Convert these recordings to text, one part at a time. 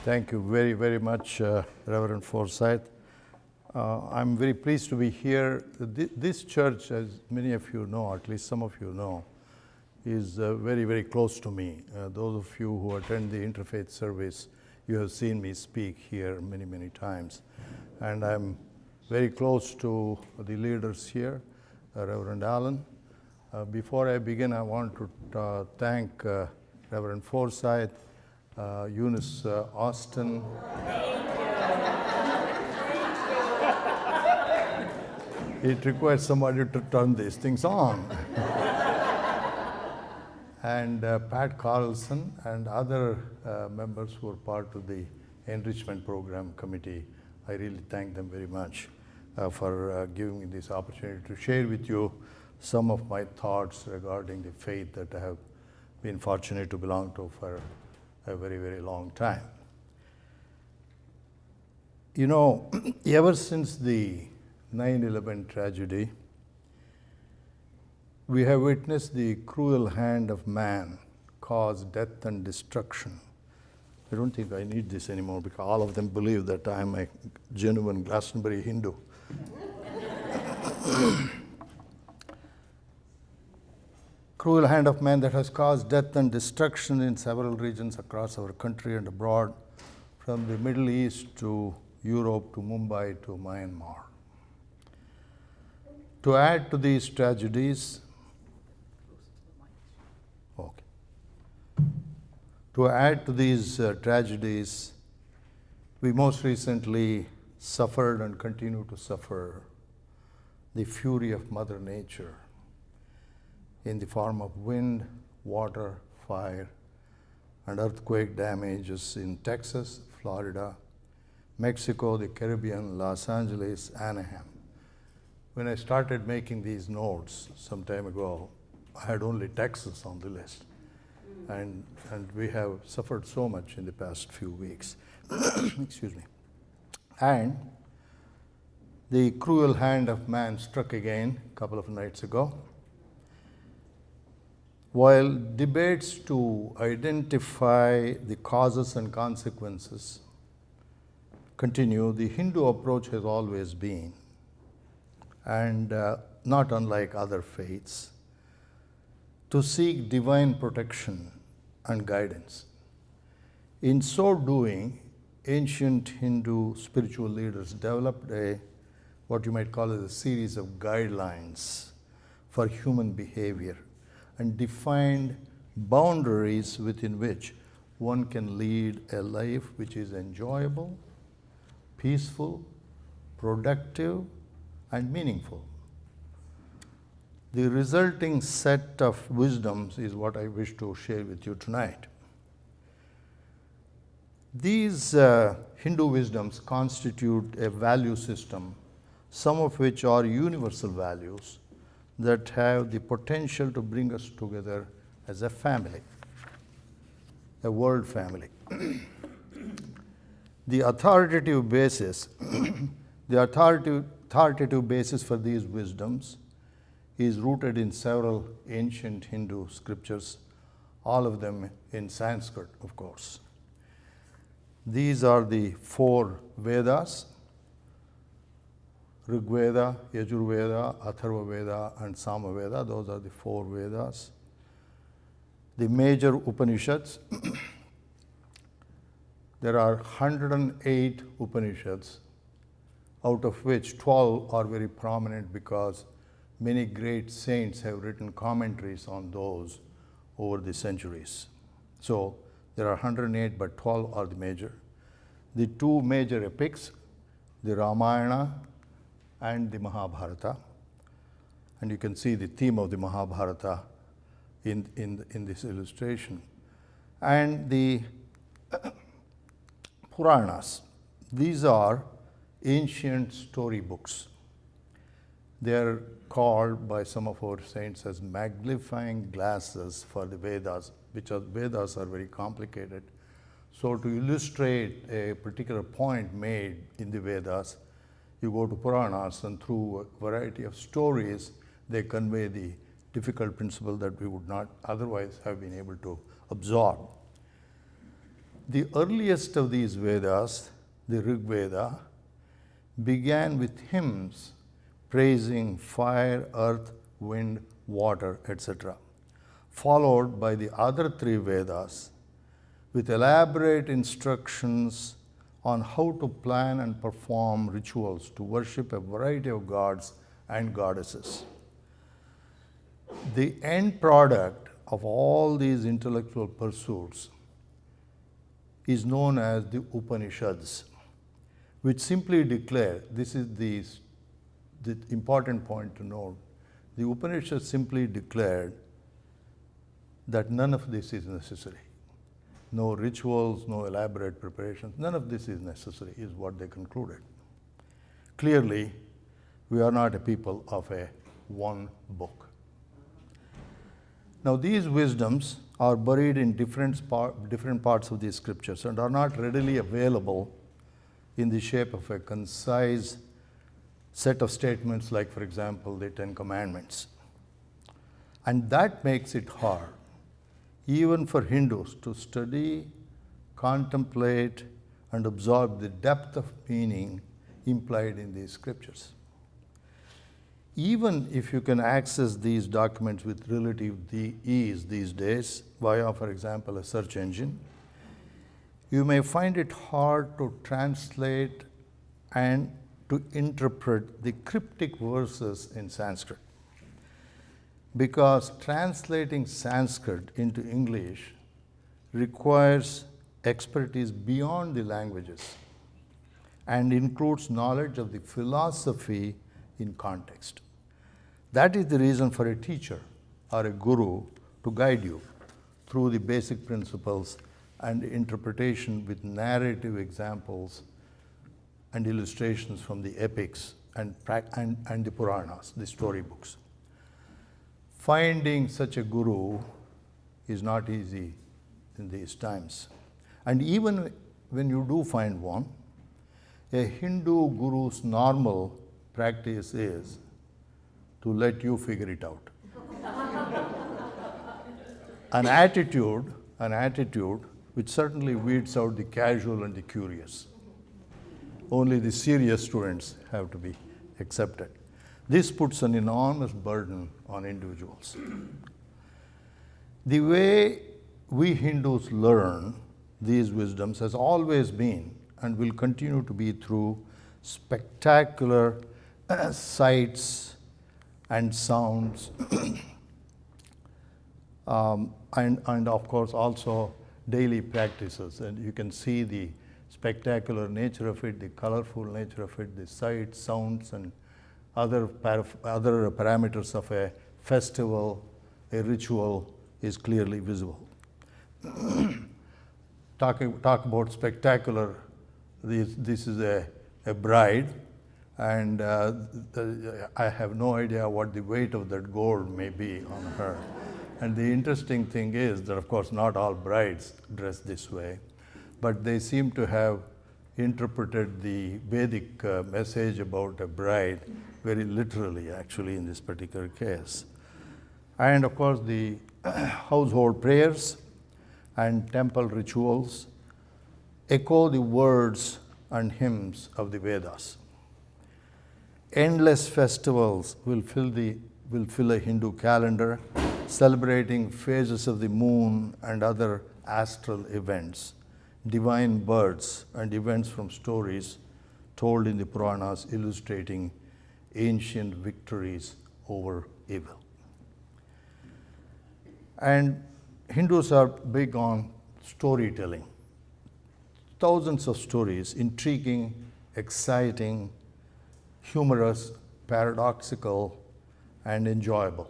Thank you very, very much, Reverend Forsyth. I'm very pleased to be here. This church, as many of you know, at least some of you know, is very, very close to me. Those of you who attend the interfaith service, you have seen me speak here many, many times. And I'm very close to the leaders here, Reverend Allen. Before I begin, I want to thank Reverend Forsyth, Eunice Austin. It requires somebody to turn these things on. And Pat Carlson and other members who are part of the Enrichment Program Committee. I really thank them very much for giving me this opportunity to share with you some of my thoughts regarding the faith that I have been fortunate to belong to for a very, very long time. You know, ever since the 9/11 tragedy, we have witnessed the cruel hand of man cause death and destruction. I don't think I need this anymore because all of them believe that I am a genuine Glastonbury Hindu. Cruel hand of man that has caused death and destruction in several regions across our country and abroad, from the Middle East to Europe to Mumbai to Myanmar. To add to these tragedies, tragedies, we most recently suffered and continue to suffer the fury of Mother Nature in the form of wind, water, fire, and earthquake damages in Texas, Florida, Mexico, the Caribbean, Los Angeles, Anaheim. When I started making these notes some time ago, I had only Texas on the list. And we have suffered so much in the past few weeks. Excuse me. And the cruel hand of man struck again a couple of nights ago. While debates to identify the causes and consequences continue, the Hindu approach has always been, and not unlike other faiths, to seek divine protection and guidance. In so doing, ancient Hindu spiritual leaders developed what you might call as a series of guidelines for human behavior and defined boundaries within which one can lead a life which is enjoyable, peaceful, productive, and meaningful. The resulting set of wisdoms is what I wish to share with you tonight. These Hindu wisdoms constitute a value system, some of which are universal values that have the potential to bring us together as a family, a world family. The authoritative basis, authoritative basis for these wisdoms is rooted in several ancient Hindu scriptures, all of them in Sanskrit, of course. These are the 4 Vedas: Rig Veda, Yajur Veda, Atharva Veda, and Sama Veda. Those are the 4 Vedas. The major Upanishads. There are 108 Upanishads, out of which 12 are very prominent because many great saints have written commentaries on those over the centuries. So there are 108, but 12 are the major. The 2 major epics, the Ramayana and the Mahabharata. And you can see the theme of the Mahabharata in this illustration. And the Puranas. These are ancient storybooks. They are called by some of our saints as magnifying glasses for the Vedas, Vedas are very complicated. So to illustrate a particular point made in the Vedas, you go to Puranas, and through a variety of stories, they convey the difficult principle that we would not otherwise have been able to absorb. The earliest of these Vedas, the Rig Veda, began with hymns praising fire, earth, wind, water, etc., followed by the other three Vedas with elaborate instructions on how to plan and perform rituals to worship a variety of gods and goddesses. The end product of all these intellectual pursuits is known as the Upanishads, which simply declare, this is the important point to note, the Upanishads simply declared that none of this is necessary. No rituals, no elaborate preparations, none of this is necessary, is what they concluded. Clearly, we are not a people of a one book. Now, these wisdoms are buried in different parts of these scriptures and are not readily available in the shape of a concise set of statements like, for example, the Ten Commandments. And that makes it hard, even for Hindus, to study, contemplate, and absorb the depth of meaning implied in these scriptures. Even if you can access these documents with relative ease these days via, for example, a search engine, you may find it hard to translate and to interpret the cryptic verses in Sanskrit. Because translating Sanskrit into English requires expertise beyond the languages and includes knowledge of the philosophy in context. That is the reason for a teacher or a guru to guide you through the basic principles and interpretation with narrative examples and illustrations from the epics and the Puranas, the storybooks. Finding such a guru is not easy in these times. And even when you do find one, a Hindu guru's normal practice is to let you figure it out. An attitude which certainly weeds out the casual and the curious. Only the serious students have to be accepted. This puts an enormous burden on individuals. The way we Hindus learn these wisdoms has always been and will continue to be through spectacular sights and sounds, and of course also daily practices. And you can see the spectacular nature of it, the colorful nature of it, the sights, sounds, and other parameters of a festival, a ritual is clearly visible. Talk about spectacular, this is a bride, and I have no idea what the weight of that gold may be on her. And the interesting thing is that, of course, not all brides dress this way, but they seem to have interpreted the Vedic message about a bride very literally, actually, in this particular case. And of course, the household prayers and temple rituals echo the words and hymns of the Vedas. Endless festivals will fill a Hindu calendar, celebrating phases of the moon and other astral events, divine births, and events from stories told in the Puranas illustrating ancient victories over evil. And Hindus are big on storytelling. Thousands of stories, intriguing, exciting, humorous, paradoxical, and enjoyable,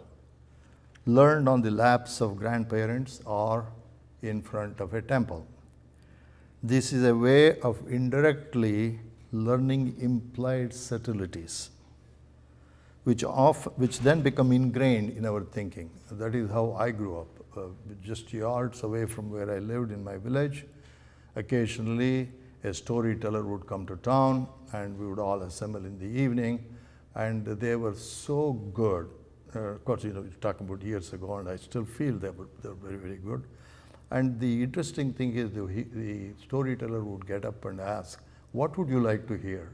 learned on the laps of grandparents or in front of a temple. This is a way of indirectly learning implied subtleties, which then become ingrained in our thinking. That is how I grew up. Just yards away from where I lived in my village, occasionally a storyteller would come to town and we would all assemble in the evening, and they were so good. Of course, you're talking about years ago, and I still feel they were very, very good. And the interesting thing is the storyteller would get up and ask, what would you like to hear?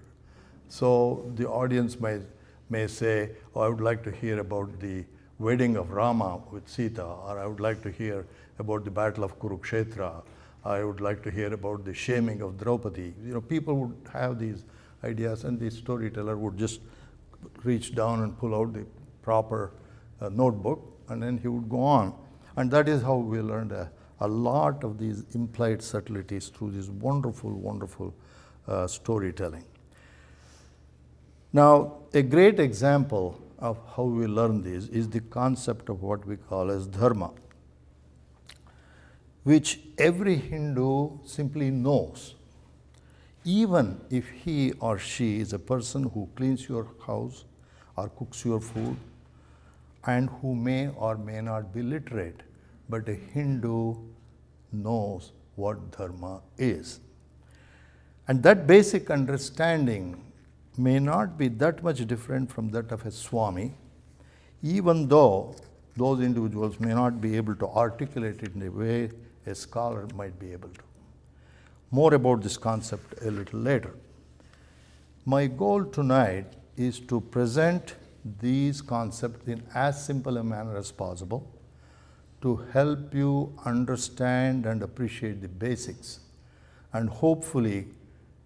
So the audience may say, oh, I would like to hear about the wedding of Rama with Sita, or I would like to hear about the battle of Kurukshetra. I would like to hear about the shaming of Draupadi. People would have these ideas, and the storyteller would just reach down and pull out the proper notebook, and then he would go on. And that is how we learned a lot of these implied subtleties through this wonderful, wonderful storytelling. Now, a great example of how we learn this is the concept of what we call as dharma, which every Hindu simply knows. Even if he or she is a person who cleans your house or cooks your food and who may or may not be literate, but a Hindu knows what dharma is. And that basic understanding may not be that much different from that of a Swami, even though those individuals may not be able to articulate it in the way a scholar might be able to. More about this concept a little later. My goal tonight is to present these concepts in as simple a manner as possible to help you understand and appreciate the basics, and hopefully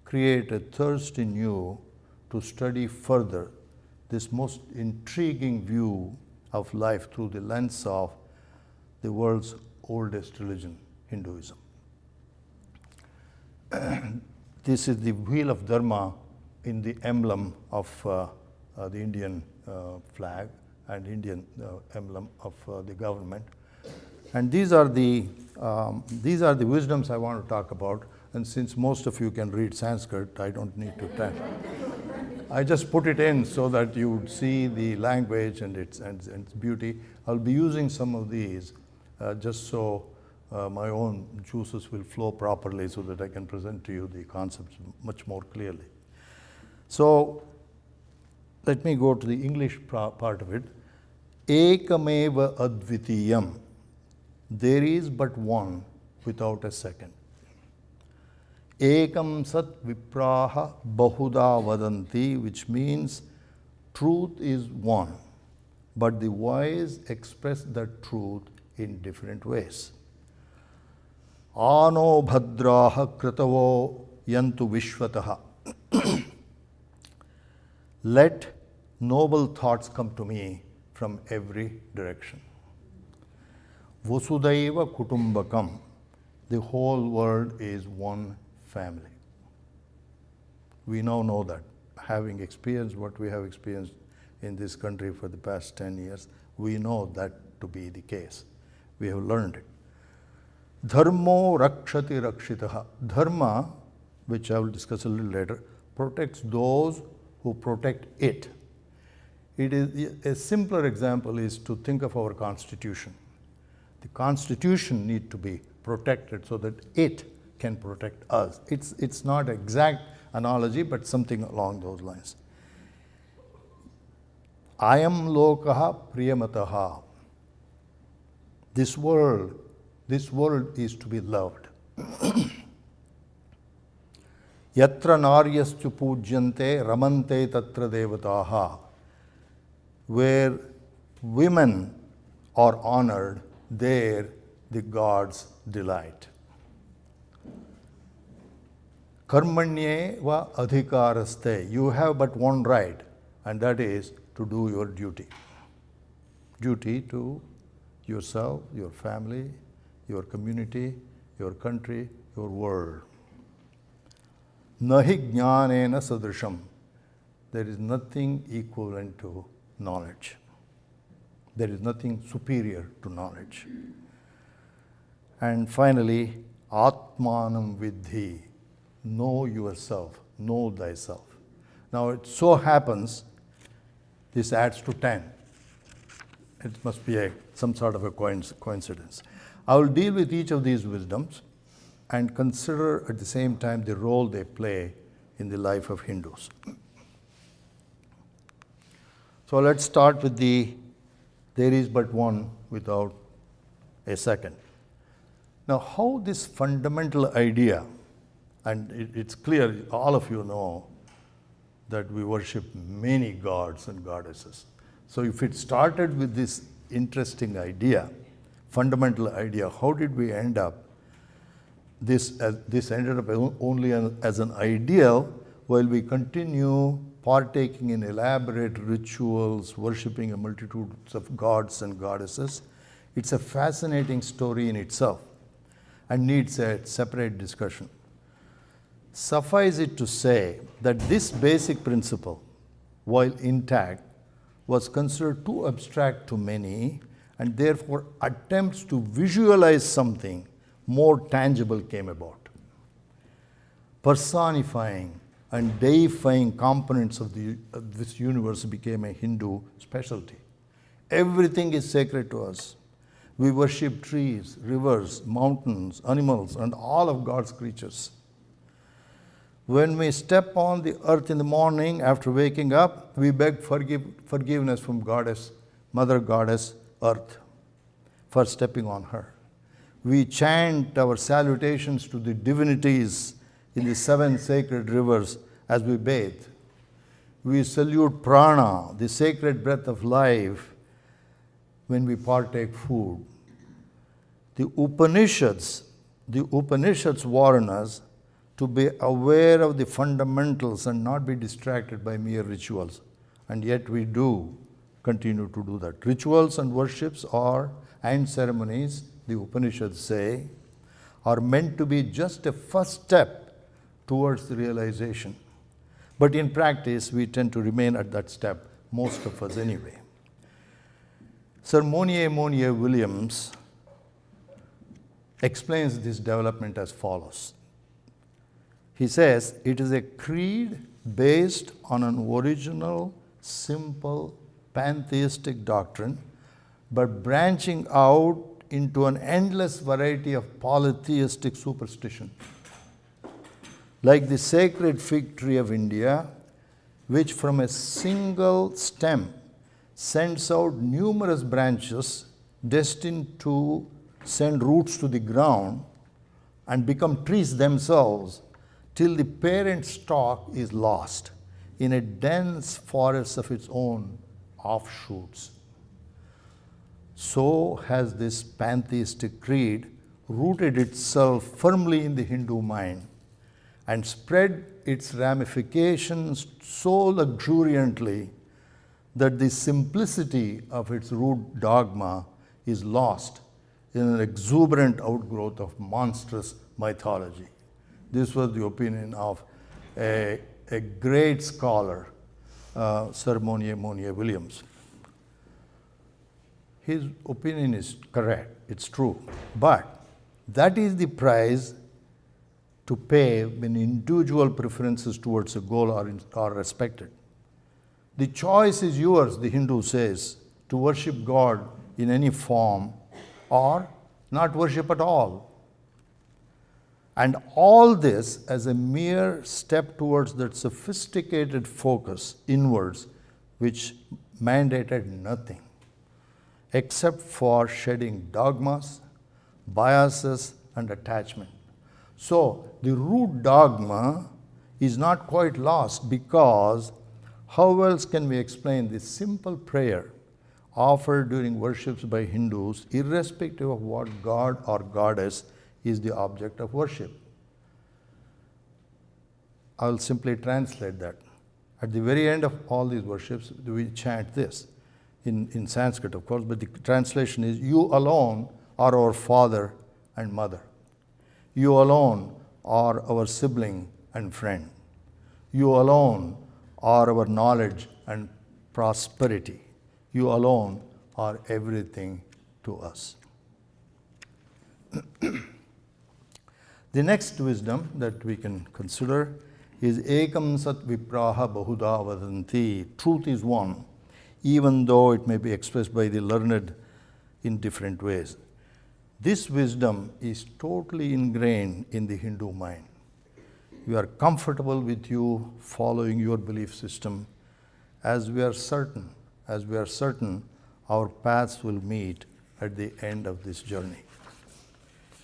create a thirst in you to study further this most intriguing view of life through the lens of the world's oldest religion, Hinduism. This is the wheel of Dharma in the emblem of the Indian flag and Indian emblem of the government. And these are the wisdoms I want to talk about. And since most of you can read Sanskrit, I don't need to try. I just put it in so that you would see the language and its beauty. I'll be using some of these just so my own juices will flow properly so that I can present to you the concepts much more clearly. So let me go to the English part of it. Ekameva advitiyam. There is but one without a second. Ekam sat vipraha bahuda vadanti, which means truth is one, but the wise express that truth in different ways. Ano bhadraha kritavo yantu vishvataha. Let noble thoughts come to me from every direction. Vasudhaiva kutumbakam. The whole world is one family. We now know that. Having experienced what we have experienced in this country for the past 10 years, we know that to be the case. We have learned it. Dharmo rakshati rakshitaha. Dharma, which I will discuss a little later, protects those who protect it. It is a simpler example is to think of our Constitution. The Constitution needs to be protected so that it can protect us. It's not exact analogy, but something along those lines. Ayam lokaha priyamataha. This world is to be loved. Yatra naryastu pujyante ramante tatra devataha. Where women are honored, there the gods delight. Karmanye va adhikaraste. You have but one right, and that is to do your duty. Duty to yourself, your family, your community, your country, your world. Nahi jnanena sadrisham. There is nothing equivalent to knowledge. There is nothing superior to knowledge. And finally, Atmanam Vidhi. Know yourself, know thyself. Now it so happens, this adds to 10. It must be some sort of a coincidence. I will deal with each of these wisdoms and consider at the same time the role they play in the life of Hindus. So let's start with there is but one without a second. Now, how this fundamental idea, and it's clear, all of you know that we worship many gods and goddesses. So if it started with this interesting idea, fundamental idea, how did we end up? This ended up only as an ideal, while we continue partaking in elaborate rituals, worshipping a multitude of gods and goddesses. It's a fascinating story in itself and needs a separate discussion. Suffice it to say that this basic principle, while intact, was considered too abstract to many, and therefore attempts to visualize something more tangible came about. Personifying and deifying components of this universe became a Hindu specialty. Everything is sacred to us. We worship trees, rivers, mountains, animals, and all of God's creatures. When we step on the earth in the morning after waking up, we beg forgiveness from Mother Goddess Earth for stepping on her. We chant our salutations to the divinities in the 7 sacred rivers as we bathe. We salute prana, the sacred breath of life, when we partake food. The Upanishads warn us to be aware of the fundamentals and not be distracted by mere rituals. And yet we do continue to do that. Rituals and worships and ceremonies, the Upanishads say, are meant to be just a first step towards the realization. But in practice, we tend to remain at that step, most of us anyway. Sir Monier Williams explains this development as follows. He says, it is a creed based on an original, simple, pantheistic doctrine, but branching out into an endless variety of polytheistic superstition. Like the sacred fig tree of India, which from a single stem sends out numerous branches destined to send roots to the ground and become trees themselves till the parent stalk is lost in a dense forest of its own offshoots. So has this pantheistic creed rooted itself firmly in the Hindu mind and spread its ramifications so luxuriantly that the simplicity of its root dogma is lost in an exuberant outgrowth of monstrous mythology. This was the opinion of a great scholar, Sir Monier Williams. His opinion is correct, it's true, but that is the price to pay when individual preferences towards a goal are respected. The choice is yours, the Hindu says, to worship God in any form or not worship at all. And all this as a mere step towards that sophisticated focus inwards, which mandated nothing except for shedding dogmas, biases, and attachment. So the root dogma is not quite lost, because how else can we explain this simple prayer offered during worships by Hindus, irrespective of what god or goddess is the object of worship? I'll simply translate that. At the very end of all these worships, we chant this in Sanskrit, of course, but the translation is, you alone are our father and mother. You alone are our sibling and friend. You alone are our knowledge and prosperity. You alone are everything to us. The next wisdom that we can consider is ekam sat vipraha bahuda vadanti. Truth is one, even though it may be expressed by the learned in different ways. This wisdom is totally ingrained in the Hindu mind. We are comfortable with you following your belief system, as we are certain our paths will meet at the end of this journey.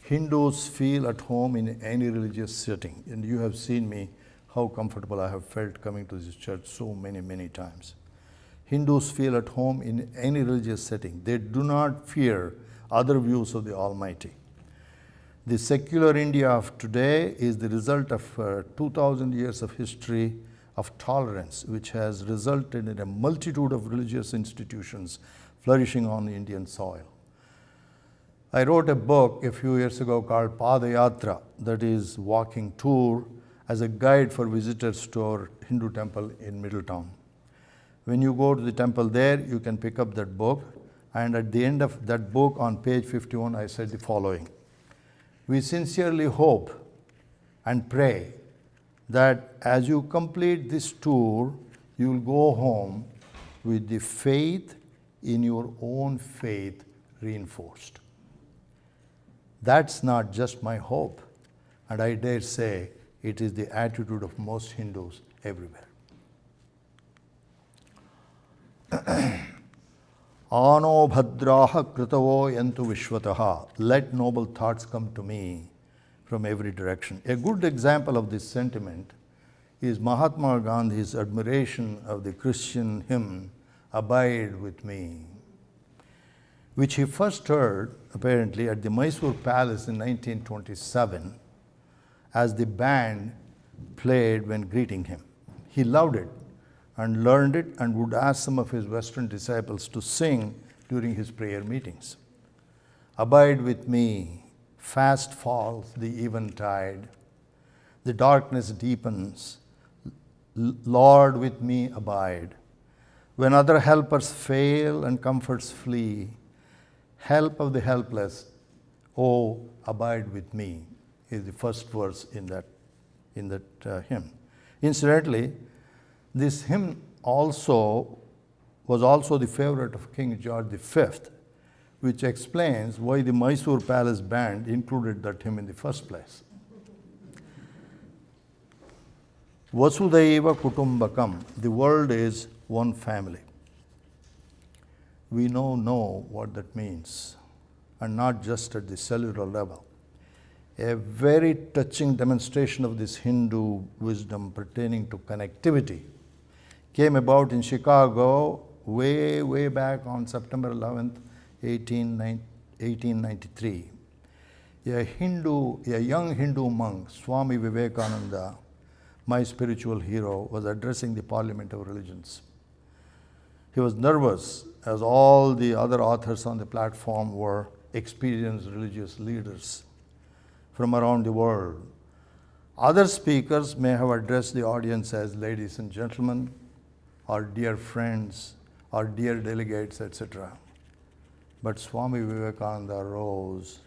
Hindus feel at home in any religious setting. And you have seen me, how comfortable I have felt coming to this church so many, many times. Hindus feel at home in any religious setting. They do not fear other views of the Almighty. The secular India of today is the result of 2000 years of history of tolerance, which has resulted in a multitude of religious institutions flourishing on the Indian soil. I wrote a book a few years ago called Padayatra, that is walking tour, as a guide for visitors to our Hindu temple in Middletown. When you go to the temple there, you can pick up that book, and at the end of that book on page 51, I said the following: we sincerely hope and pray that as you complete this tour, you will go home with the faith in your own faith reinforced. That's not just my hope, and I dare say it is the attitude of most Hindus everywhere. Ano bhadraha kritavo yantu vishwataha. Let noble thoughts come to me from every direction. A good example of this sentiment is Mahatma Gandhi's admiration of the Christian hymn, Abide with Me, which he first heard, apparently, at the Mysore Palace in 1927 as the band played when greeting him. He loved it and learned it and would ask some of his Western disciples to sing during his prayer meetings. Abide with me, fast falls the eventide, the darkness deepens, Lord with me abide. When other helpers fail and comforts flee, help of the helpless, oh, abide with me, is the first verse in that hymn. Incidentally, this hymn was also the favorite of King George V, which explains why the Mysore Palace Band included that hymn in the first place. Vasudhaiva Kutumbakam, the world is one family. We know what that means, and not just at the cellular level. A very touching demonstration of this Hindu wisdom pertaining to connectivity came about in Chicago way back on September 11th, 1893. A young Hindu monk, Swami Vivekananda, my spiritual hero, was addressing the Parliament of Religions. He was nervous, as all the other authors on the platform were experienced religious leaders from around the world. Other speakers may have addressed the audience as ladies and gentlemen, or dear friends, or dear delegates, etc. But Swami Vivekananda rose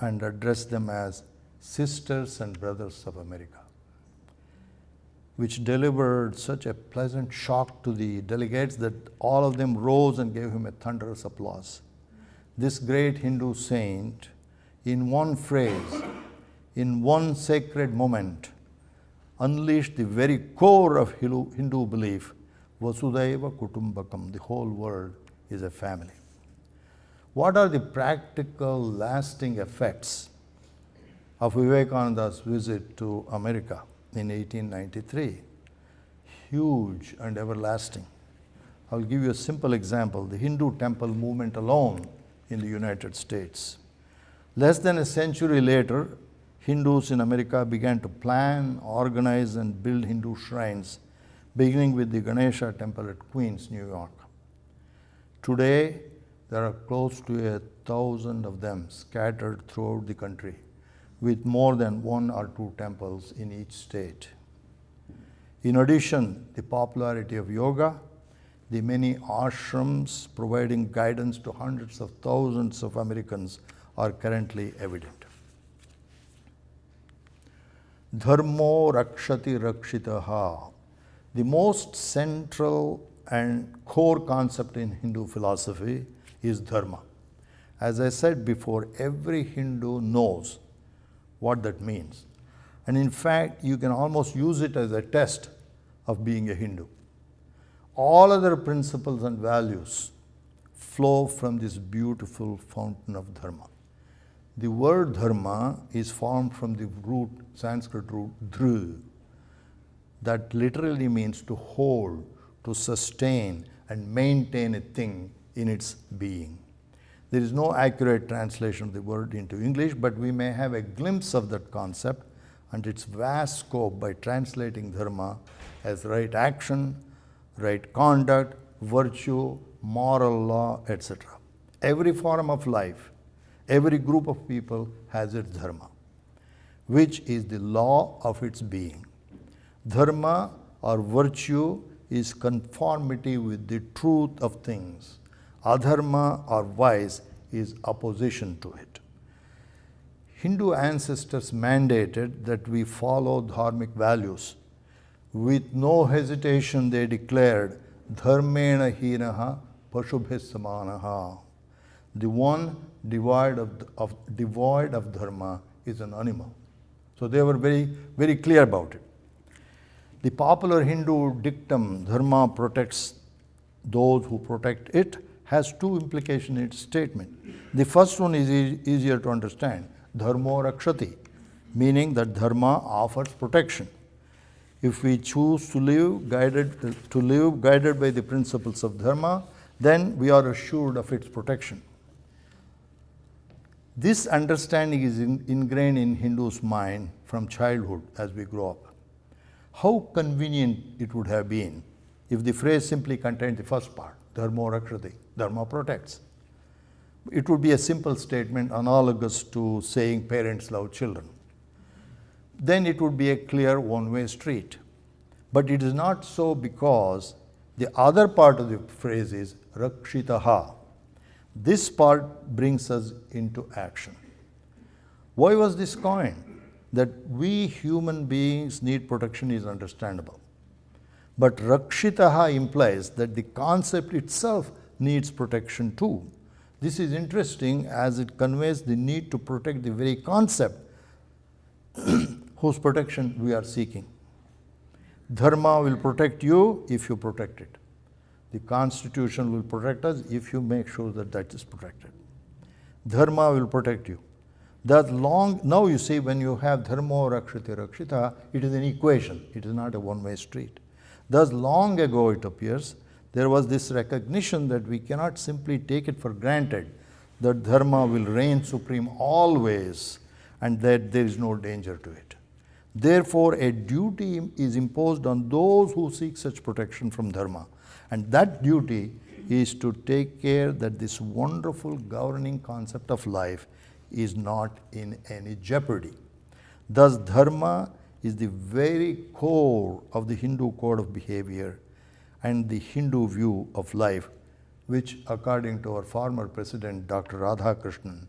and addressed them as sisters and brothers of America, which delivered such a pleasant shock to the delegates that all of them rose and gave him a thunderous applause. This great Hindu saint, in one phrase, in one sacred moment, unleashed the very core of Hindu belief, Vasudhaiva Kutumbakam, the whole world is a family. What are the practical, lasting effects of Vivekananda's visit to America in 1893? Huge and everlasting. I'll give you a simple example. The Hindu temple movement alone in the United States. Less than a century later, Hindus in America began to plan, organize, and build Hindu shrines, beginning with the Ganesha temple at Queens, New York. Today, there are close to 1,000 of them scattered throughout the country, with more than 1 or 2 temples in each state. In addition, the popularity of yoga, the many ashrams providing guidance to hundreds of thousands of Americans are currently evident. Dharmo rakshati rakshitaha. The most central and core concept in Hindu philosophy is dharma. As I said before, every Hindu knows what that means. And in fact, you can almost use it as a test of being a Hindu. All other principles and values flow from this beautiful fountain of dharma. The word dharma is formed from the root, Sanskrit root dhr, that literally means to hold, to sustain and maintain a thing in its being. There is no accurate translation of the word into English, but we may have a glimpse of that concept and its vast scope by translating dharma as right action, right conduct, virtue, moral law, etc. Every form of life, every group of people has its dharma, which is the law of its being. Dharma or virtue is conformity with the truth of things. Adharma or vice is opposition to it. Hindu ancestors mandated that we follow dharmic values. With no hesitation, they declared, Dharmena hinaha pashubhis samanaha. The one devoid of dharma is an animal. So they were very, very clear about it. The popular Hindu dictum, dharma protects those who protect it, has two implications in its statement. The first one is easier to understand, dharmo rakshati, meaning that dharma offers protection. If we choose to live guided by the principles of dharma, then we are assured of its protection. This understanding is ingrained in Hindus' mind from childhood as we grow up. How convenient it would have been if the phrase simply contained the first part, dharmo rakshati, dharma protects. It would be a simple statement analogous to saying parents love children. Then it would be a clear one-way street. But it is not so because the other part of the phrase is rakshitaha. This part brings us into action. Why was this coined? That we human beings need protection is understandable. But rakshitaha implies that the concept itself needs protection too. This is interesting as it conveys the need to protect the very concept whose protection we are seeking. Dharma will protect you if you protect it. The Constitution will protect us if you make sure that that is protected. Dharma will protect you. Now you see, when you have dharmo rakshati rakshita, it is an equation. It is not a one-way street. Thus, long ago it appears, there was this recognition that we cannot simply take it for granted that dharma will reign supreme always and that there is no danger to it. Therefore, a duty is imposed on those who seek such protection from dharma. And that duty is to take care that this wonderful governing concept of life is not in any jeopardy. Thus, dharma is the very core of the Hindu code of behavior and the Hindu view of life, which, according to our former president, Dr. Radhakrishnan,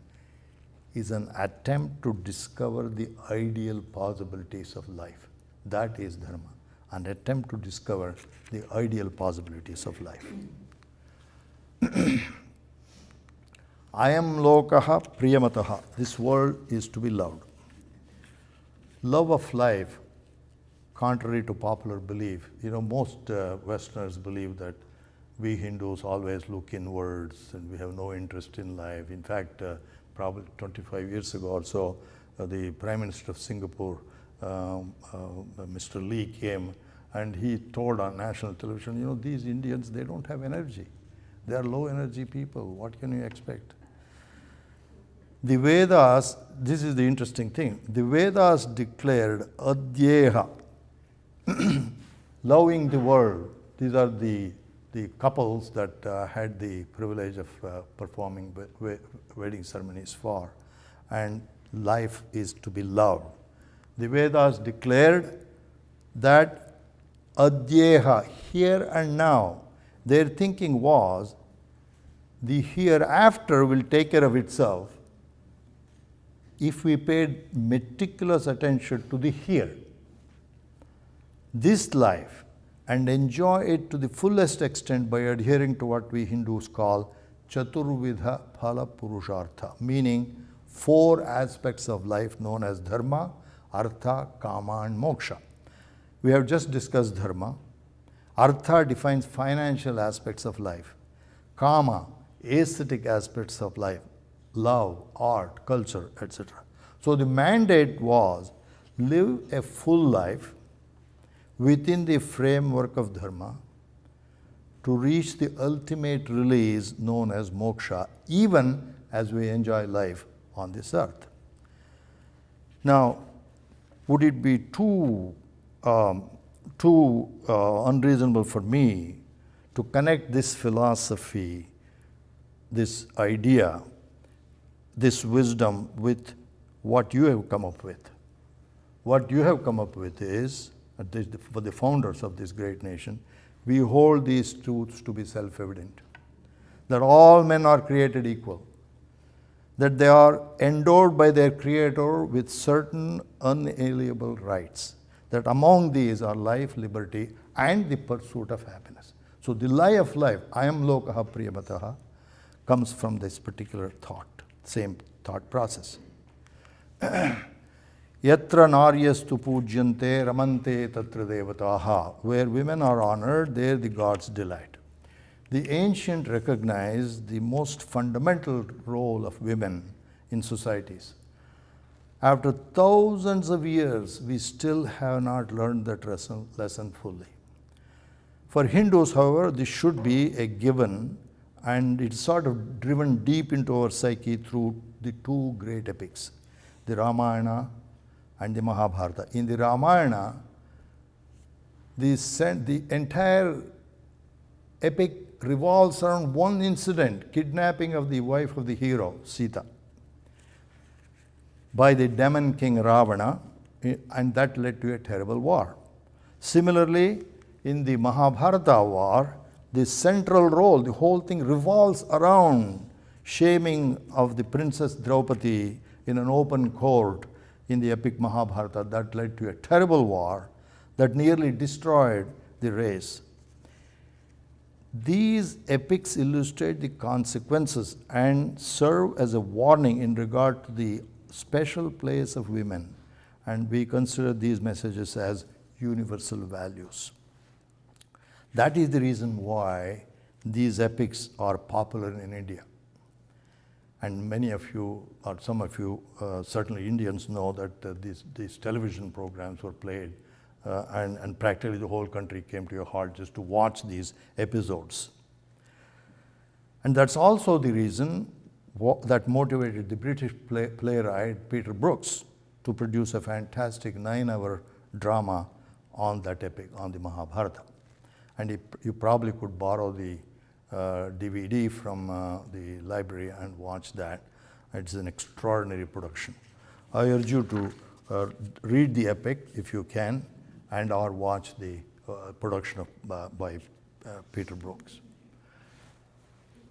is an attempt to discover the ideal possibilities of life. That is dharma, an attempt to discover the ideal possibilities of life. I am lokaha priyamataha. This world is to be loved. Love of life, contrary to popular belief, most Westerners believe that we Hindus always look inwards and we have no interest in life. In fact, probably 25 years ago or so, the Prime Minister of Singapore, Mr. Lee, came and he told on national television, these Indians, they don't have energy. They are low energy people. What can you expect? The Vedas, this is the interesting thing, the Vedas declared adyeha, loving the world. These are the couples that had the privilege of performing wedding ceremonies for, and life is to be loved. The Vedas declared that adyeha, here and now. Their thinking was the hereafter will take care of itself if we paid meticulous attention to the here, this life, and enjoy it to the fullest extent by adhering to what we Hindus call chaturvidha phala purushartha, meaning 4 aspects of life known as dharma, artha, kama, and moksha. We have just discussed dharma. Artha defines financial aspects of life. Kama, aesthetic aspects of life. love, art, culture, etc. So the mandate was live a full life within the framework of dharma to reach the ultimate release known as moksha, even as we enjoy life on this earth. Now, would it be too unreasonable for me to connect this philosophy, this idea, this wisdom with what you have come up with? What you have come up with is, for the founders of this great nation, we hold these truths to be self-evident. That all men are created equal. That they are endowed by their Creator with certain unalienable rights. That among these are life, liberty, and the pursuit of happiness. So the lie of life, I am lokaha priyamataha, comes from this particular thought, same thought process. Yatra naryastu pujyante ramante tatra devataha. Where women are honored, there the gods delight. The ancient recognized the most fundamental role of women in societies. After thousands of years, we still have not learned that lesson fully. For Hindus, however, this should be a given, and it's sort of driven deep into our psyche through the two great epics, the Ramayana and the Mahabharata. In the Ramayana, the entire epic revolves around one incident, kidnapping of the wife of the hero, Sita, by the demon king Ravana, and that led to a terrible war. Similarly, in the Mahabharata war, the central role, the whole thing revolves around shaming of the princess Draupadi in an open court in the epic Mahabharata. That led to a terrible war that nearly destroyed the race. These epics illustrate the consequences and serve as a warning in regard to the special place of women, and we consider these messages as universal values. That is the reason why these epics are popular in India. And many of you, or some of you, certainly Indians, know that these television programs were played, and practically the whole country came to your heart just to watch these episodes. And that's also the reason that motivated the British playwright Peter Brooks to produce a fantastic 9-hour drama on that epic, on the Mahabharata. And you probably could borrow the DVD from the library and watch that. It's an extraordinary production. I urge you to read the epic if you can, and or watch the production by Peter Brooks.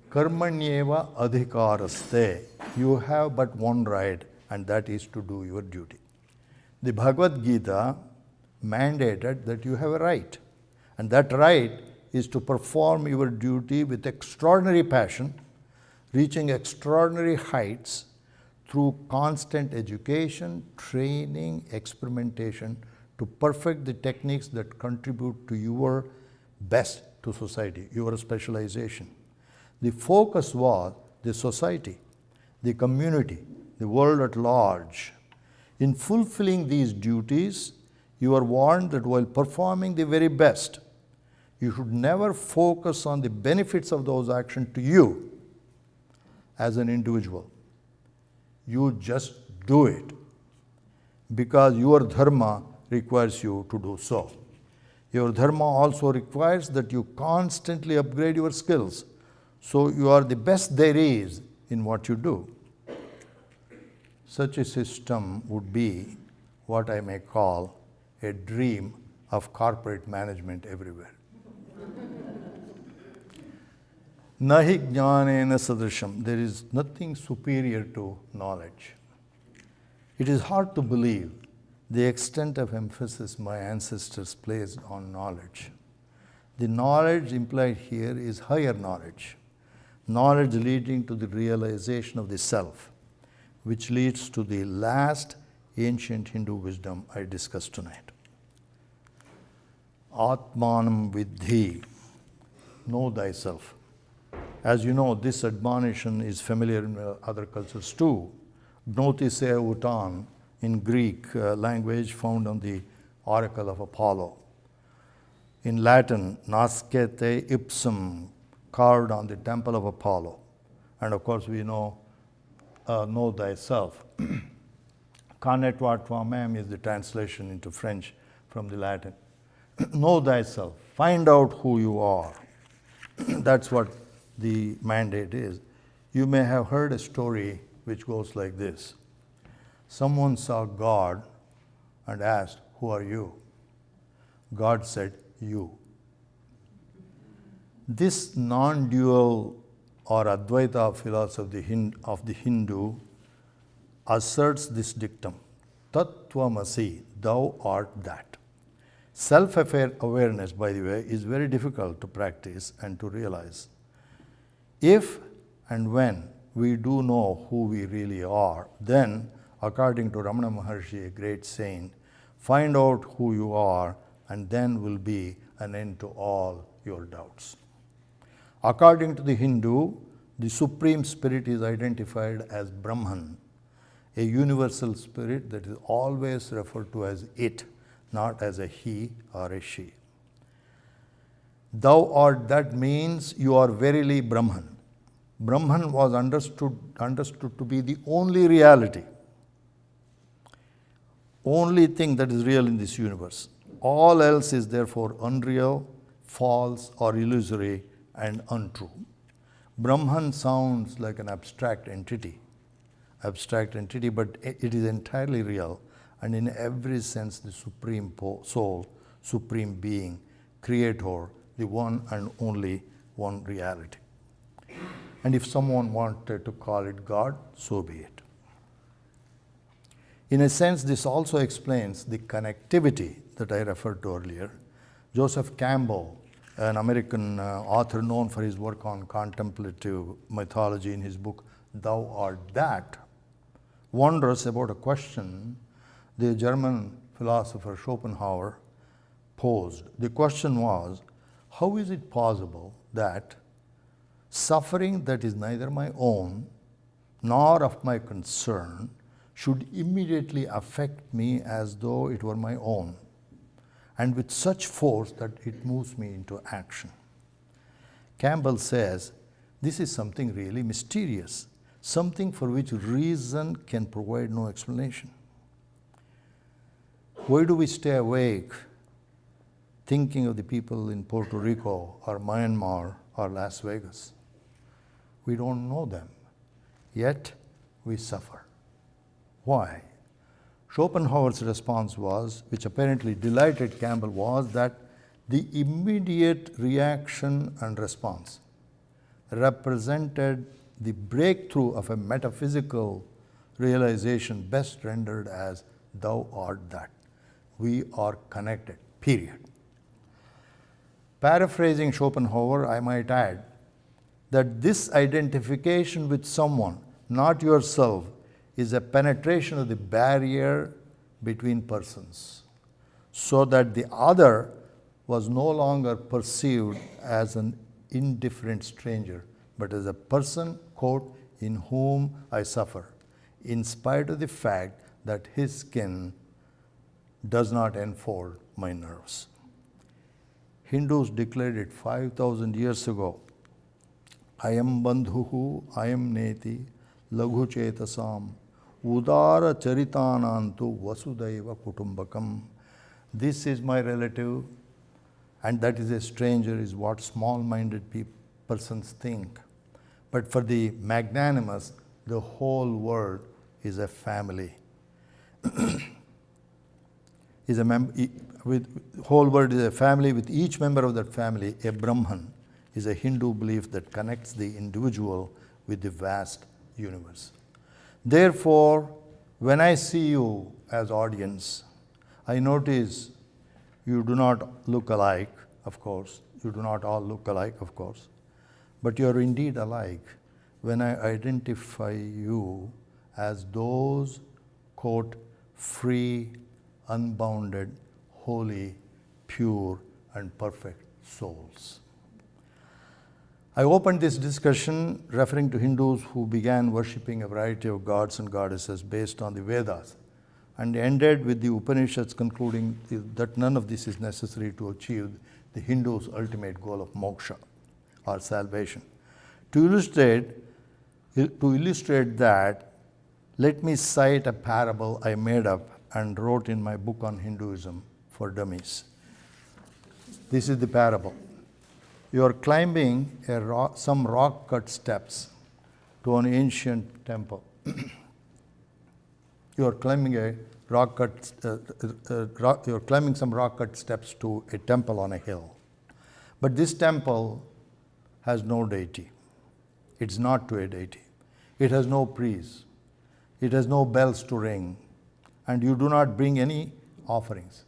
Karmanyeva adhikaraste. You have but one right, and that is to do your duty. The Bhagavad Gita mandated that you have a right, and that right is to perform your duty with extraordinary passion, reaching extraordinary heights through constant education, training, experimentation to perfect the techniques that contribute to your best to society, your specialization. The focus was the society, the community, the world at large. In fulfilling these duties, you are warned that while performing the very best, you should never focus on the benefits of those actions to you as an individual. You just do it because your dharma requires you to do so. Your dharma also requires that you constantly upgrade your skills, so you are the best there is in what you do. Such a system would be what I may call a dream of corporate management everywhere. Nahi jnanena sadrisham. There is nothing superior to knowledge. It is hard to believe the extent of emphasis my ancestors placed on knowledge. The knowledge implied here is higher knowledge, knowledge leading to the realization of the self, which leads to the last ancient Hindu wisdom I discussed tonight. Atmanam vidhi, know thyself. As you know, this admonition is familiar in other cultures too. Gnotise utan in Greek language found on the oracle of Apollo. In Latin, nascete ipsum, carved on the temple of Apollo. And of course, we know thyself. Connais toi mem is the translation into French from the Latin. Know thyself. Find out who you are. That's what the mandate is. You may have heard a story which goes like this. Someone saw God and asked, "Who are you?" God said, "You." This non-dual or Advaita philosophy of the Hindu asserts this dictum, Tattvamasi, thou art that. Self-awareness, by the way, is very difficult to practice and to realize. If and when we do know who we really are, then, according to Ramana Maharshi, a great saint, find out who you are, and then will be an end to all your doubts. According to the Hindu, the Supreme Spirit is identified as Brahman, a universal spirit that is always referred to as it, not as a he or a she. Thou art that means you are verily Brahman. Brahman was understood to be the only reality, only thing that is real in this universe. All else is therefore unreal, false, or illusory and untrue. Brahman sounds like an abstract entity, but it is entirely real and in every sense the supreme soul, supreme being, creator, the one and only one reality. And if someone wanted to call it God, so be it. In a sense, this also explains the connectivity that I referred to earlier. Joseph Campbell, an American author known for his work on contemplative mythology in his book, Thou Art That, wonders about a question the German philosopher Schopenhauer posed. The question was, how is it possible that suffering that is neither my own nor of my concern should immediately affect me as though it were my own, and with such force that it moves me into action? Campbell says, this is something really mysterious, something for which reason can provide no explanation. Why do we stay awake thinking of the people in Puerto Rico or Myanmar or Las Vegas? We don't know them, yet we suffer. Why? Schopenhauer's response was, which apparently delighted Campbell, was that the immediate reaction and response represented the breakthrough of a metaphysical realization best rendered as thou art that. We are connected, period. Paraphrasing Schopenhauer, I might add that this identification with someone, not yourself, is a penetration of the barrier between persons, so that the other was no longer perceived as an indifferent stranger, but as a person, quote, in whom I suffer, in spite of the fact that his skin does not enfold my nerves. Hindus declared it 5,000 years ago. I am bandhuhu, I am neti, laghu chetasam, udara charitanantu vasudaiva kutumbakam. This is my relative, and that is a stranger, is what small-minded persons think. But for the magnanimous, the whole world is a family. Whole world is a family, with each member of that family a Brahman, is a Hindu belief that connects the individual with the vast universe. Therefore, when I see you as audience, I notice you do not look alike, of course. You do not all look alike, of course. But you are indeed alike when I identify you as those, quote, free, unbounded, holy, pure, and perfect souls. I opened this discussion referring to Hindus who began worshipping a variety of gods and goddesses based on the Vedas, and ended with the Upanishads concluding that none of this is necessary to achieve the Hindu's ultimate goal of moksha or salvation. To illustrate that, let me cite a parable I made up and wrote in my book on Hinduism for Dummies. This is the parable. You are climbing some rock-cut steps to an ancient temple. You are climbing some rock-cut steps to a temple on a hill. But this temple has no deity. It's not to a deity. It has no priest. It has no bells to ring. And you do not bring any offerings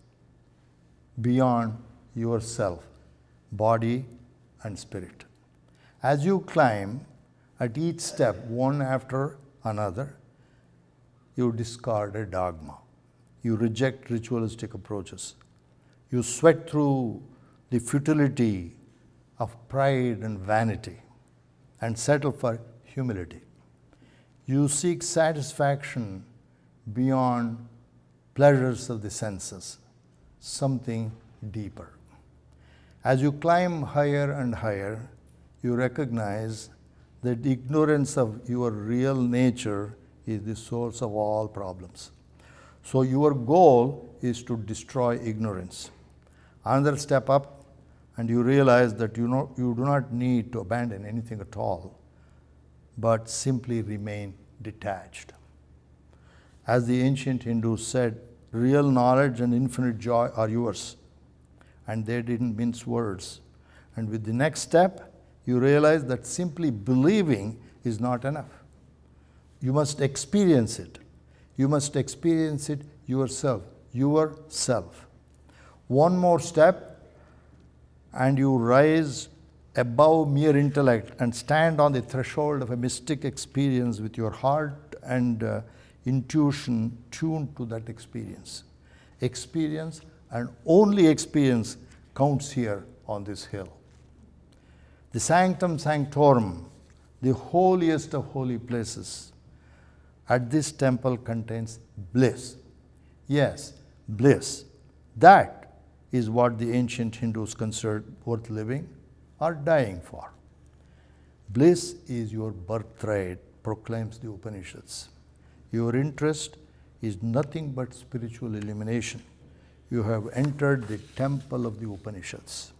beyond yourself, body and spirit. As you climb, at each step, one after another, you discard a dogma. You reject ritualistic approaches. You sweat through the futility of pride and vanity and settle for humility. You seek satisfaction beyond pleasures of the senses, something deeper. As you climb higher and higher, you recognize that ignorance of your real nature is the source of all problems. So your goal is to destroy ignorance. Another step up, and you realize that you do not need to abandon anything at all, but simply remain detached. As the ancient Hindus said, real knowledge and infinite joy are yours. And they didn't mince words. And with the next step, you realize that simply believing is not enough. You must experience it. You must experience it yourself. One more step, and you rise above mere intellect and stand on the threshold of a mystic experience with your heart and intuition tuned to that experience. Experience and only experience counts here on this hill. The Sanctum Sanctorum, the holiest of holy places, at this temple contains bliss. Yes, bliss. That is what the ancient Hindus considered worth living or dying for. Bliss is your birthright, proclaims the Upanishads. Your interest is nothing but spiritual illumination. You have entered the temple of the Upanishads.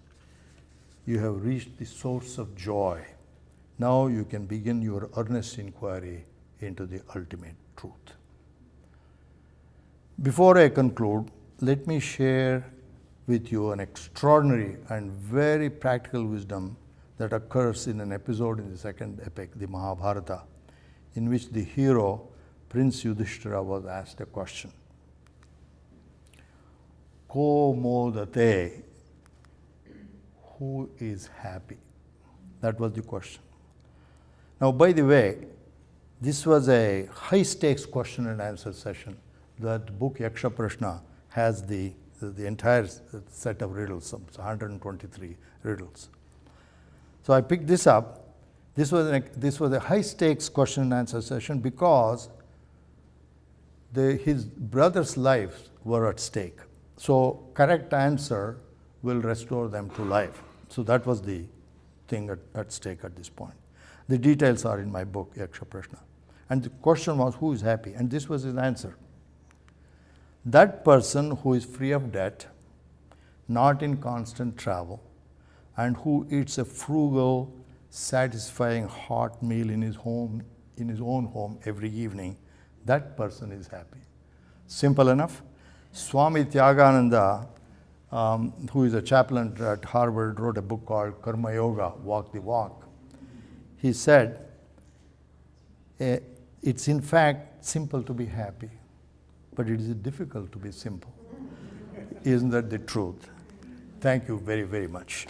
You have reached the source of joy. Now you can begin your earnest inquiry into the ultimate truth. Before I conclude, let me share with you an extraordinary and very practical wisdom that occurs in an episode in the second epic, the Mahabharata, in which the hero, Prince Yudhishthira, was asked a question. Ko modate, who is happy? That was the question. Now, by the way, this was a high-stakes question and answer session. That book, Yaksha Prashna, has the entire set of riddles, some 123 riddles. So I picked this up. This was a high-stakes question and answer session because his brother's lives were at stake. So correct answer will restore them to life. So that was the thing at stake at this point. The details are in my book, Yaksha Prashna. And the question was, who is happy? And this was his answer. That person who is free of debt, not in constant travel, and who eats a frugal, satisfying hot meal in his own home every evening, that person is happy. Simple enough. Swami Tyagananda, who is a chaplain at Harvard, wrote a book called Karma Yoga, Walk the Walk. He said, it's in fact simple to be happy, but it is difficult to be simple. Isn't that the truth? Thank you very, very much.